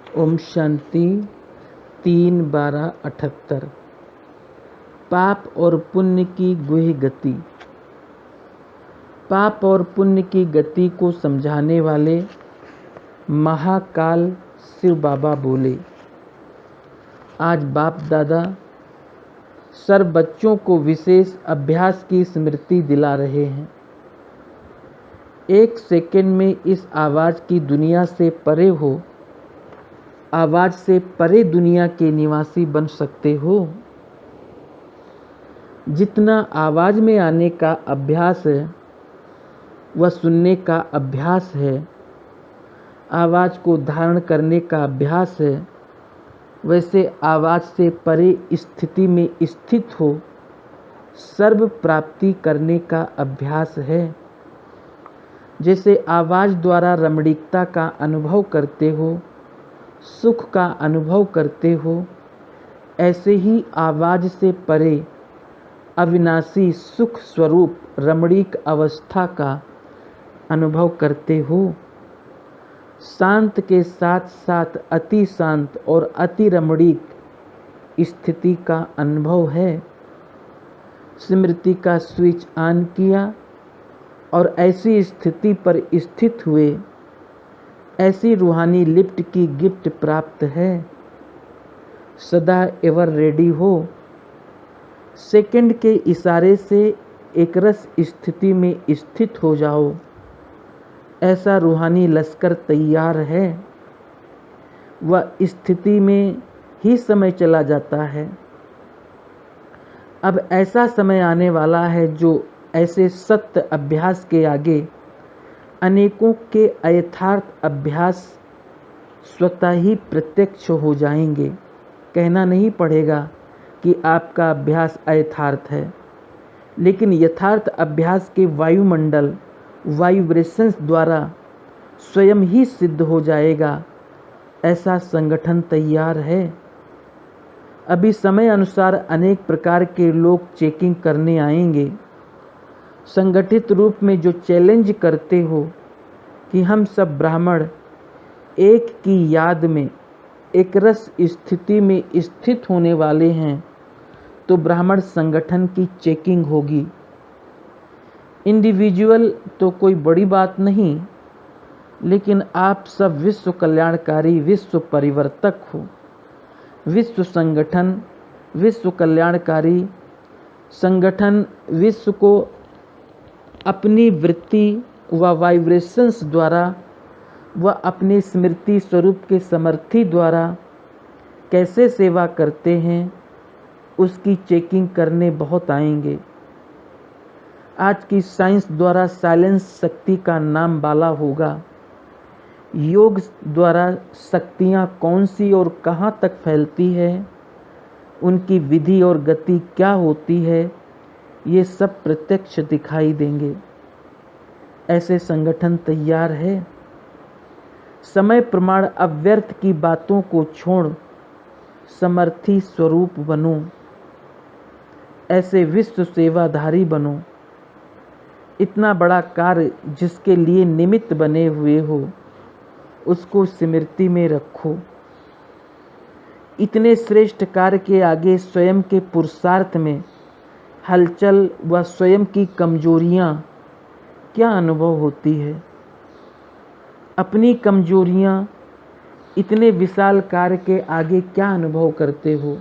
ओम शांति 3/12/78। पाप और पुण्य की गुह्य गति। पाप और पुण्य की गति को समझाने वाले महाकाल शिव बाबा बोले। आज बाप दादा सर्व बच्चों को विशेष अभ्यास की स्मृति दिला रहे हैं। 1 सेकंड में इस आवाज़ की दुनिया से परे हो, आवाज़ से परे दुनिया के निवासी बन सकते हो। जितना आवाज़ में आने का अभ्यास है वह सुनने का अभ्यास है, आवाज़ को धारण करने का अभ्यास है, वैसे आवाज़ से परे स्थिति में स्थित हो सर्व प्राप्ति करने का अभ्यास है। जैसे आवाज़ द्वारा रमणीकता का अनुभव करते हो, सुख का अनुभव करते हो, ऐसे ही आवाज़ से परे अविनाशी सुख स्वरूप रमणीक अवस्था का अनुभव करते हो। शांत के साथ साथ अति शांत और अति रमणीक स्थिति का अनुभव है। स्मृति का स्विच ऑन किया और ऐसी स्थिति पर स्थित हुए, ऐसी रूहानी लिफ्ट की गिफ्ट प्राप्त है। सदा एवर रेडी हो। सेकंड के इशारे से एकरस स्थिति में स्थित हो जाओ, ऐसा रूहानी लश्कर तैयार है। वह स्थिति में ही समय चला जाता है। अब ऐसा समय आने वाला है जो ऐसे सत्य अभ्यास के आगे अनेकों के अयथार्थ अभ्यास स्वतः ही प्रत्यक्ष हो जाएंगे। कहना नहीं पड़ेगा कि आपका अभ्यास अयथार्थ है, लेकिन यथार्थ अभ्यास के वायुमंडल वाइब्रेशंस द्वारा स्वयं ही सिद्ध हो जाएगा। ऐसा संगठन तैयार है। अभी समय अनुसार अनेक प्रकार के लोग चेकिंग करने आएंगे। संगठित रूप में जो चैलेंज करते हो कि हम सब ब्राह्मण एक की याद में एक रस स्थिति में स्थित होने वाले हैं, तो ब्राह्मण संगठन की चेकिंग होगी। इंडिविजुअल तो कोई बड़ी बात नहीं, लेकिन आप सब विश्व कल्याणकारी विश्व परिवर्तक हो। विश्व संगठन विश्व कल्याणकारी संगठन विश्व को अपनी वृत्ति व वाइब्रेशंस द्वारा व अपने स्मृति स्वरूप के समर्थी द्वारा कैसे सेवा करते हैं, उसकी चेकिंग करने बहुत आएंगे। आज की साइंस द्वारा साइलेंस शक्ति का नाम बाला होगा। योग द्वारा शक्तियाँ कौन सी और कहाँ तक फैलती है, उनकी विधि और गति क्या होती है, ये सब प्रत्यक्ष दिखाई देंगे। ऐसे संगठन तैयार है। समय प्रमाण अव्यर्थ की बातों को छोड़ समर्थी स्वरूप बनो। ऐसे विश्व सेवाधारी बनो। इतना बड़ा कार्य जिसके लिए निमित्त बने हुए हो, उसको स्मृति में रखो। इतने श्रेष्ठ कार्य के आगे स्वयं के पुरुषार्थ में हलचल व स्वयं की कमजोरियाँ क्या अनुभव होती है। अपनी कमजोरियाँ इतने विशाल कार्य के आगे क्या अनुभव करते हो।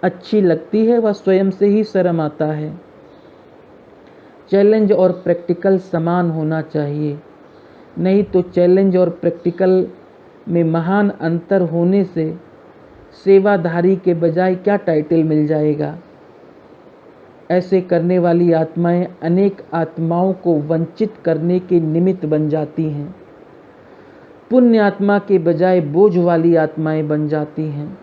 अच्छी लगती है वह स्वयं से ही शर्म आता है। चैलेंज और प्रैक्टिकल समान होना चाहिए, नहीं तो चैलेंज और प्रैक्टिकल में महान अंतर होने से सेवाधारी के बजाय क्या टाइटल मिल जाएगा। ऐसे करने वाली आत्माएं अनेक आत्माओं को वंचित करने के निमित्त बन जाती हैं। पुण्य आत्मा के बजाय बोझ वाली आत्माएं बन जाती हैं।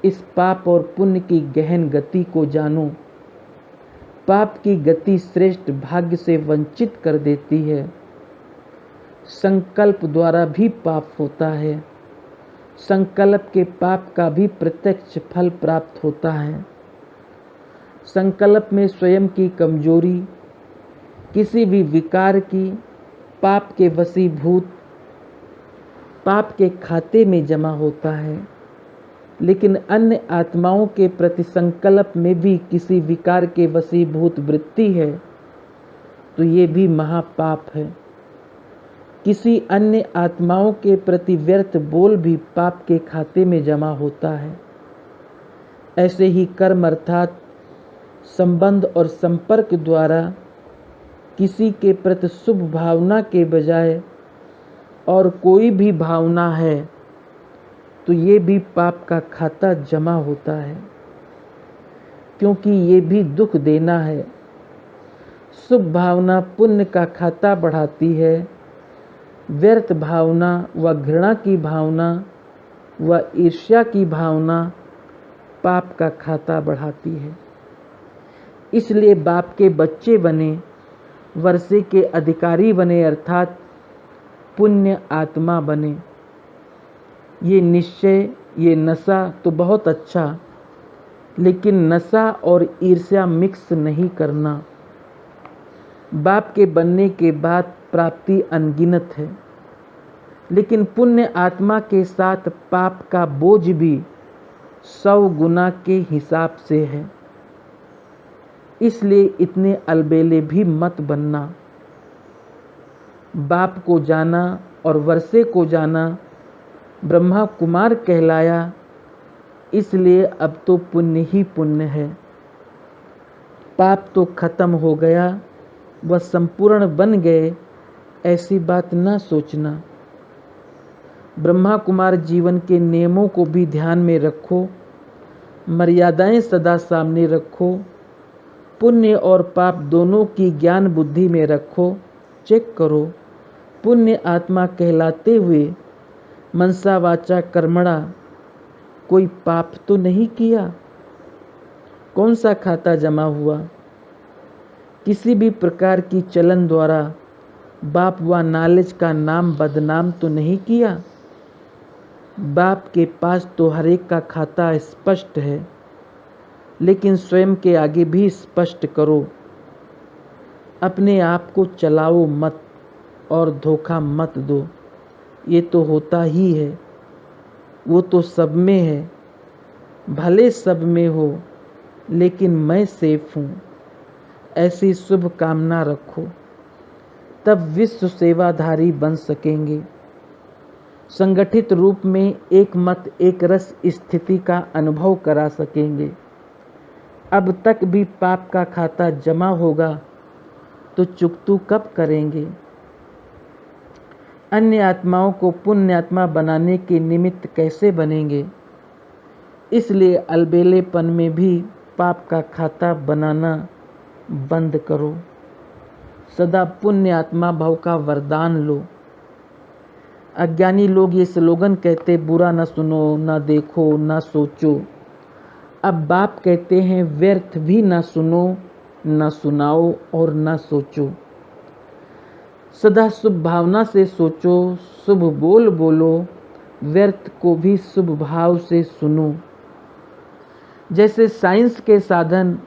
इस पाप और पुण्य की गहन गति को जानो। पाप की गति श्रेष्ठ भाग्य से वंचित कर देती है। संकल्प द्वारा भी पाप होता है। संकल्प के पाप का भी प्रत्यक्ष फल प्राप्त होता है। संकल्प में स्वयं की कमजोरी, किसी भी विकार की, पाप के वशीभूत पाप के खाते में जमा होता है, लेकिन अन्य आत्माओं के प्रति संकल्प में भी किसी विकार के वशीभूत वृत्ति है तो ये भी महापाप है। किसी अन्य आत्माओं के प्रति व्यर्थ बोल भी पाप के खाते में जमा होता है। ऐसे ही कर्म अर्थात संबंध और संपर्क द्वारा किसी के प्रति शुभ भावना के बजाय और कोई भी भावना है तो ये भी पाप का खाता जमा होता है, क्योंकि ये भी दुख देना है। शुभ भावना पुण्य का खाता बढ़ाती है, व्यर्थ भावना व घृणा की भावना व ईर्ष्या की भावना पाप का खाता बढ़ाती है। इसलिए बाप के बच्चे बने, वर्षे के अधिकारी बने अर्थात पुण्य आत्मा बने। ये निश्चय, ये नशा तो बहुत अच्छा, लेकिन नशा और ईर्ष्या मिक्स नहीं करना। बाप के बनने के बाद प्राप्ति अनगिनत है, लेकिन पुण्य आत्मा के साथ पाप का बोझ भी 100 गुना के हिसाब से है। इसलिए इतने अलबेले भी मत बनना। बाप को जाना और वर्षे को जाना, ब्रह्मा कुमार कहलाया, इसलिए अब तो पुण्य ही पुण्य है। पाप तो खत्म हो गया, वह संपूर्ण बन गए, ऐसी बात ना सोचना। ब्रह्मा कुमार जीवन के नियमों को भी ध्यान में रखो, मर्यादाएं सदा सामने रखो, पुण्य और पाप दोनों की ज्ञान बुद्धि में रखो। चेक करो, पुण्य आत्मा कहलाते हुए मनसा वाचा कर्मणा कोई पाप तो नहीं किया। कौन सा खाता जमा हुआ? किसी भी प्रकार की चलन द्वारा बाप व नॉलेज का नाम बदनाम तो नहीं किया। बाप के पास तो हर एक का खाता स्पष्ट है, लेकिन स्वयं के आगे भी स्पष्ट करो। अपने आप को चलाओ मत और धोखा मत दो। ये तो होता ही है, वो तो सब में है। भले सब में हो, लेकिन मैं सेफ हूँ, ऐसी शुभ कामना रखो, तब विश्व सेवाधारी बन सकेंगे। संगठित रूप में एक मत एक रस स्थिति का अनुभव करा सकेंगे। अब तक भी पाप का खाता जमा होगा तो चुकतू कब करेंगे? अन्य आत्माओं को पुण्य आत्मा बनाने के निमित्त कैसे बनेंगे? इसलिए अलबेलेपन में भी पाप का खाता बनाना बंद करो। सदा पुण्य आत्मा भव का वरदान लो। अज्ञानी लोग ये स्लोगन कहते, बुरा न सुनो, न देखो, न सोचो। अब बाप कहते हैं, व्यर्थ भी न सुनो, न सुनाओ और न सोचो। सदा शुभ भावना से सोचो, शुभ बोल बोलो, व्यर्थ को भी शुभ भाव से सुनो। जैसे साइंस के साधन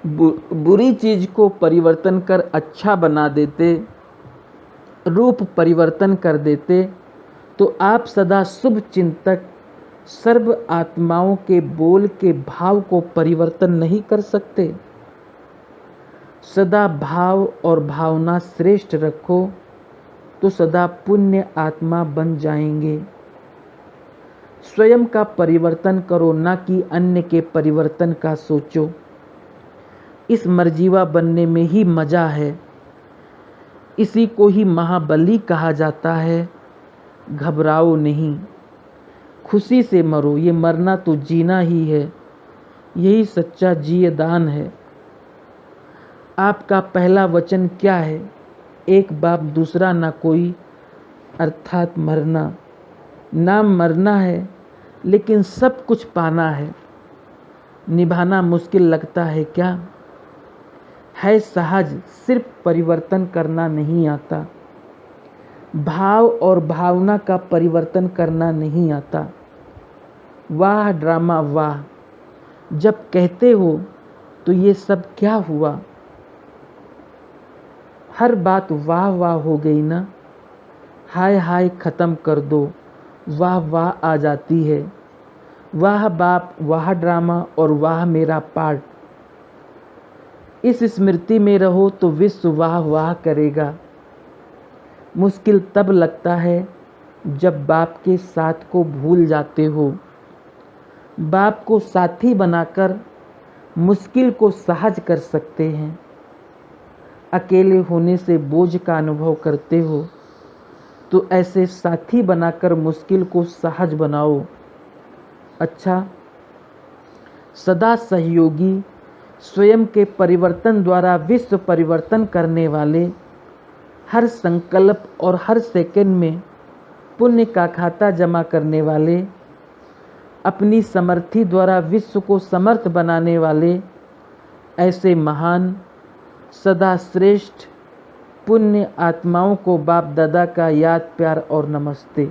बुरी चीज को परिवर्तन कर अच्छा बना देते, रूप परिवर्तन कर देते, तो आप सदा शुभ चिंतक सर्व आत्माओं के बोल के भाव को परिवर्तन नहीं कर सकते। सदा भाव और भावना श्रेष्ठ रखो तो सदा पुण्य आत्मा बन जाएंगे। स्वयं का परिवर्तन करो, ना कि अन्य के परिवर्तन का सोचो। इस मर्जीवा बनने में ही मजा है। इसी को ही महाबली कहा जाता है। घबराओ नहीं, खुशी से मरो। ये मरना तो जीना ही है, यही सच्चा जीयदान है। आपका पहला वचन क्या है? एक बाप दूसरा ना कोई, अर्थात मरना। नाम मरना है, लेकिन सब कुछ पाना है। निभाना मुश्किल लगता है क्या? है सहज, सिर्फ परिवर्तन करना नहीं आता। भाव और भावना का परिवर्तन करना नहीं आता। वाह ड्रामा वाह, जब कहते हो तो ये सब क्या हुआ? हर बात वाह वाह हो गई ना। हाय हाय खत्म कर दो, वाह वाह आ जाती है। वाह बाप, वाह ड्रामा और वाह मेरा पार्ट। इस स्मृति में रहो तो विश्व वाह वाह करेगा। मुश्किल तब लगता है जब बाप के साथ को भूल जाते हो। बाप को साथी बनाकर मुश्किल को सहज कर सकते हैं। अकेले होने से बोझ का अनुभव करते हो तो ऐसे साथी बनाकर मुश्किल को सहज बनाओ। अच्छा, सदा सहयोगी, स्वयं के परिवर्तन द्वारा विश्व परिवर्तन करने वाले, हर संकल्प और हर सेकंड में पुण्य का खाता जमा करने वाले, अपनी समर्थि द्वारा विश्व को समर्थ बनाने वाले, ऐसे महान, सदा श्रेष्ठ पुण्य आत्माओं को बाप दादा का याद, प्यार और नमस्ते।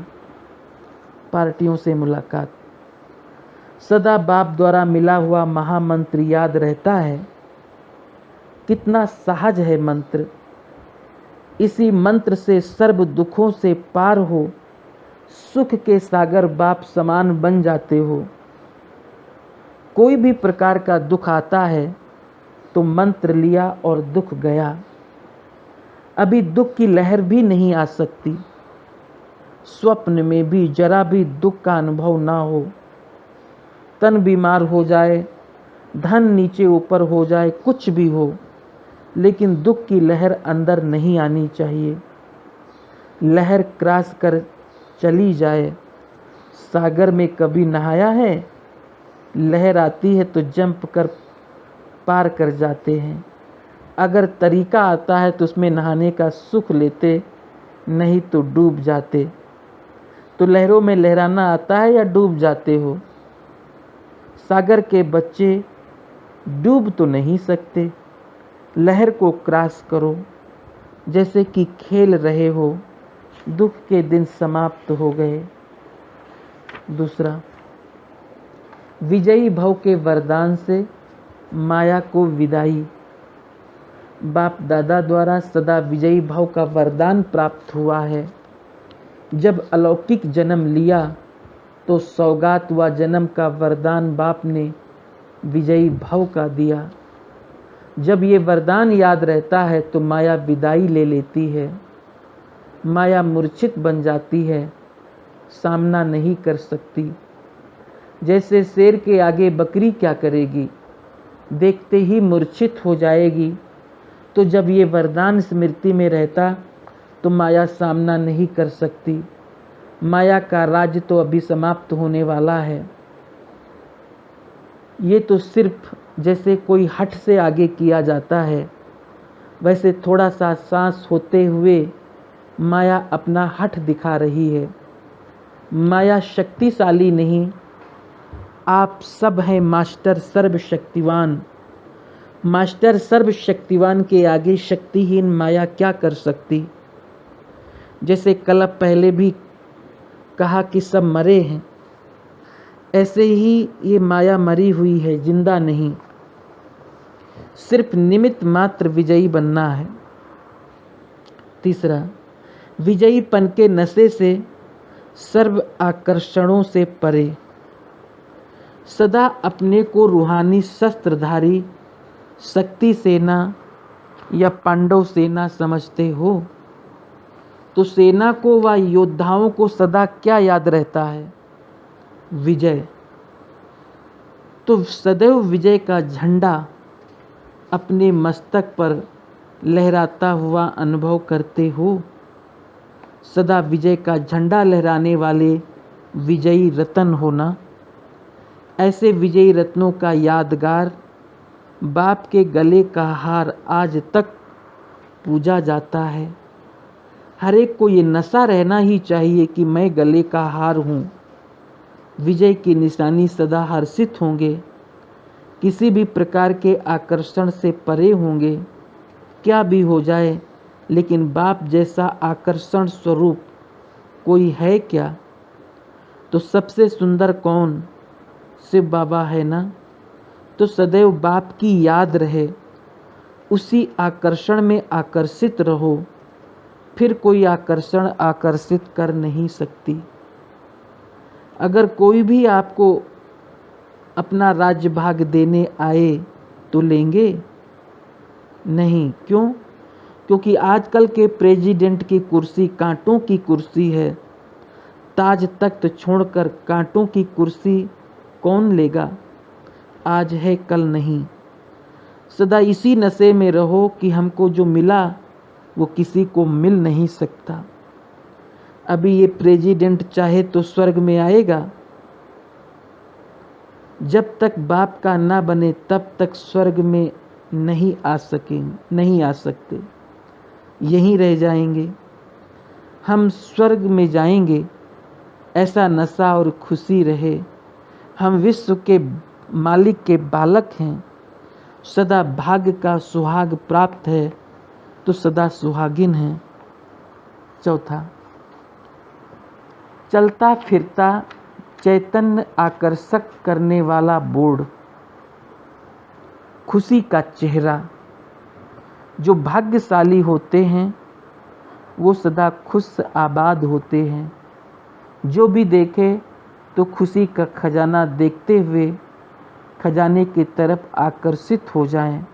पार्टियों से मुलाकात। सदा बाप द्वारा मिला हुआ महामंत्र याद रहता है। कितना सहज है मंत्र। इसी मंत्र से सर्व दुखों से पार हो सुख के सागर बाप समान बन जाते हो। कोई भी प्रकार का दुख आता है तो मंत्र लिया और दुख गया। अभी दुख की लहर भी नहीं आ सकती। स्वप्न में भी जरा भी दुख का अनुभव ना हो। तन बीमार हो जाए, धन नीचे ऊपर हो जाए, कुछ भी हो, लेकिन दुख की लहर अंदर नहीं आनी चाहिए। लहर क्रॉस कर चली जाए। सागर में कभी नहाया है? लहर आती है तो जंप कर पार कर जाते हैं। अगर तरीका आता है तो उसमें नहाने का सुख लेते, नहीं तो डूब जाते। तो लहरों में लहराना आता है या डूब जाते हो? सागर के बच्चे डूब तो नहीं सकते। लहर को क्रॉस करो, जैसे कि खेल रहे हो। दुख के दिन समाप्त हो गए। दूसरा, विजयी भव के वरदान से माया को विदाई। बाप दादा द्वारा सदा विजयी भव का वरदान प्राप्त हुआ है। जब अलौकिक जन्म लिया तो सौगात व जन्म का वरदान बाप ने विजयी भव का दिया। जब ये वरदान याद रहता है तो माया विदाई ले लेती है। माया मूर्छित बन जाती है, सामना नहीं कर सकती। जैसे शेर के आगे बकरी क्या करेगी, देखते ही मूर्छित हो जाएगी। तो जब ये वरदान स्मृति में रहता तो माया सामना नहीं कर सकती। माया का राज्य तो अभी समाप्त होने वाला है। ये तो सिर्फ जैसे कोई हठ से आगे किया जाता है, वैसे थोड़ा सा सांस होते हुए माया अपना हठ दिखा रही है। माया शक्तिशाली नहीं, आप सब हैं मास्टर सर्वशक्तिवान। मास्टर सर्वशक्तिवान के आगे शक्तिहीन माया क्या कर सकती। जैसे कल पहले भी कहा कि सब मरे हैं, ऐसे ही ये माया मरी हुई है, जिंदा नहीं। सिर्फ निमित्त मात्र विजयी बनना है। तीसरा, विजयीपन के नशे से सर्व आकर्षणों से परे। सदा अपने को रूहानी शस्त्रधारी शक्ति सेना या पांडव सेना समझते हो तो सेना को व योद्धाओं को सदा क्या याद रहता है? विजय। तो सदैव विजय का झंडा अपने मस्तक पर लहराता हुआ अनुभव करते हो। सदा विजय का झंडा लहराने वाले विजयी रत्न होना। ऐसे विजयी रत्नों का यादगार बाप के गले का हार आज तक पूजा जाता है। हर एक को ये नशा रहना ही चाहिए कि मैं गले का हार हूँ। विजय की निशानी सदा हर्षित होंगे, किसी भी प्रकार के आकर्षण से परे होंगे। क्या भी हो जाए, लेकिन बाप जैसा आकर्षण स्वरूप कोई है क्या? तो सबसे सुंदर कौन? शिव बाबा है ना। तो सदैव बाप की याद रहे, उसी आकर्षण में आकर्षित रहो। फिर कोई आकर्षण आकर्षित कर नहीं सकती। अगर कोई भी आपको अपना राज्य भाग देने आए तो लेंगे नहीं। क्यों? क्योंकि आजकल के प्रेसिडेंट की कुर्सी कांटों की कुर्सी है। ताज तख्त छोड़कर कांटों की कुर्सी कौन लेगा? आज है कल नहीं। सदा इसी नशे में रहो कि हमको जो मिला वो किसी को मिल नहीं सकता। अभी ये प्रेसिडेंट चाहे तो स्वर्ग में आएगा, जब तक बाप का ना बने तब तक स्वर्ग में नहीं आ सकते, यहीं रह जाएंगे। हम स्वर्ग में जाएंगे ऐसा नशा और खुशी रहे। हम विश्व के मालिक के बालक हैं, सदा भाग्य का सुहाग प्राप्त है तो सदा सुहागिन हैं। चौथा, चलता फिरता चैतन्य आकर्षक करने वाला बोर्ड, खुशी का चेहरा। जो भाग्यशाली होते हैं वो सदा खुश आबाद होते हैं। जो भी देखे तो खुशी का खजाना देखते हुए खजाने की तरफ आकर्षित हो जाएं।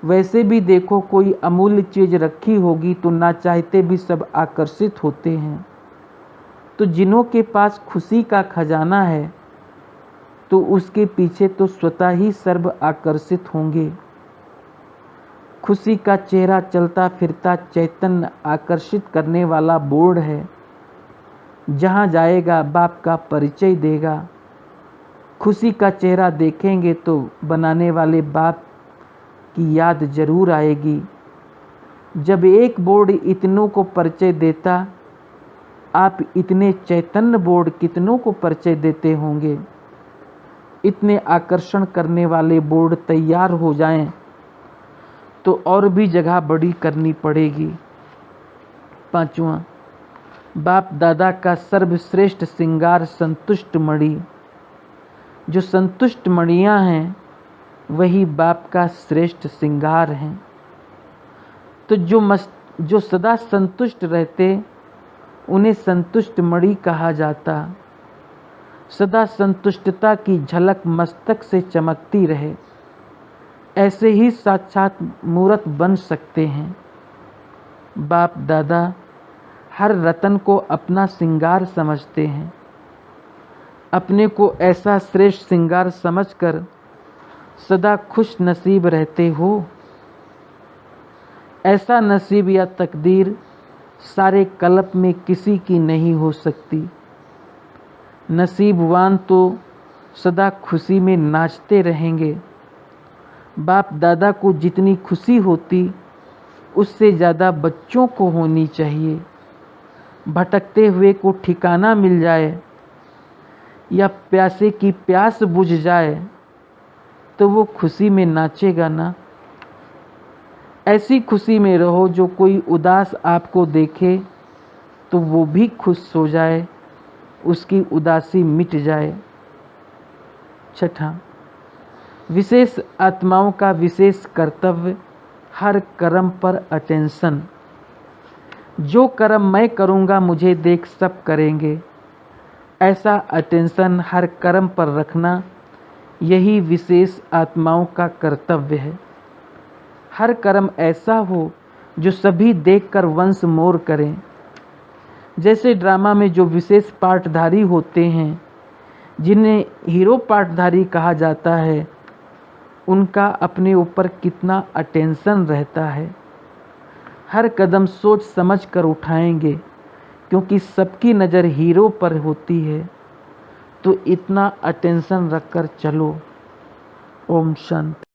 वैसे भी देखो कोई अमूल्य चीज़ रखी होगी तो ना चाहते भी सब आकर्षित होते हैं। तो जिन्हों के पास खुशी का खजाना है तो उसके पीछे तो स्वतः ही सर्व आकर्षित होंगे। खुशी का चेहरा चलता फिरता चैतन्य आकर्षित करने वाला बोर्ड है। जहाँ जाएगा बाप का परिचय देगा। खुशी का चेहरा देखेंगे तो बनाने वाले बाप की याद जरूर आएगी। जब एक बोर्ड इतनों को परिचय देता, आप इतने चैतन्य बोर्ड कितनों को परिचय देते होंगे। इतने आकर्षण करने वाले बोर्ड तैयार हो जाएं तो और भी जगह बड़ी करनी पड़ेगी। पांचवा, बाप दादा का सर्वश्रेष्ठ श्रृंगार संतुष्ट मणि। जो संतुष्ट मणियाँ हैं वही बाप का श्रेष्ठ श्रृंगार हैं। तो जो सदा संतुष्ट रहते उन्हें संतुष्ट मणि कहा जाता। सदा संतुष्टता की झलक मस्तक से चमकती रहे, ऐसे ही साक्षात मूर्त बन सकते हैं। बाप दादा हर रतन को अपना श्रृंगार समझते हैं। अपने को ऐसा श्रेष्ठ श्रृंगार समझकर सदा खुश नसीब रहते हो। ऐसा नसीब या तकदीर सारे कल्प में किसी की नहीं हो सकती। नसीबवान तो सदा खुशी में नाचते रहेंगे। बाप दादा को जितनी खुशी होती उससे ज़्यादा बच्चों को होनी चाहिए। भटकते हुए को ठिकाना मिल जाए या प्यासे की प्यास बुझ जाए तो वो खुशी में नाचेगा ना। ऐसी खुशी में रहो जो कोई उदास आपको देखे तो वो भी खुश हो जाए, उसकी उदासी मिट जाए। छठा, विशेष आत्माओं का विशेष कर्तव्य हर कर्म पर अटेंशन। जो कर्म मैं करूँगा मुझे देख सब करेंगे, ऐसा अटेंशन हर कर्म पर रखना, यही विशेष आत्माओं का कर्तव्य है। हर कर्म ऐसा हो जो सभी देखकर वंश मोर करें। जैसे ड्रामा में जो विशेष पाठधारी होते हैं, जिन्हें हीरो पाठधारी कहा जाता है, उनका अपने ऊपर कितना अटेंशन रहता है। हर कदम सोच समझ कर उठाएंगे क्योंकि सबकी नज़र हीरो पर होती है। तो इतना अटेंशन रखकर चलो। ओम शांति।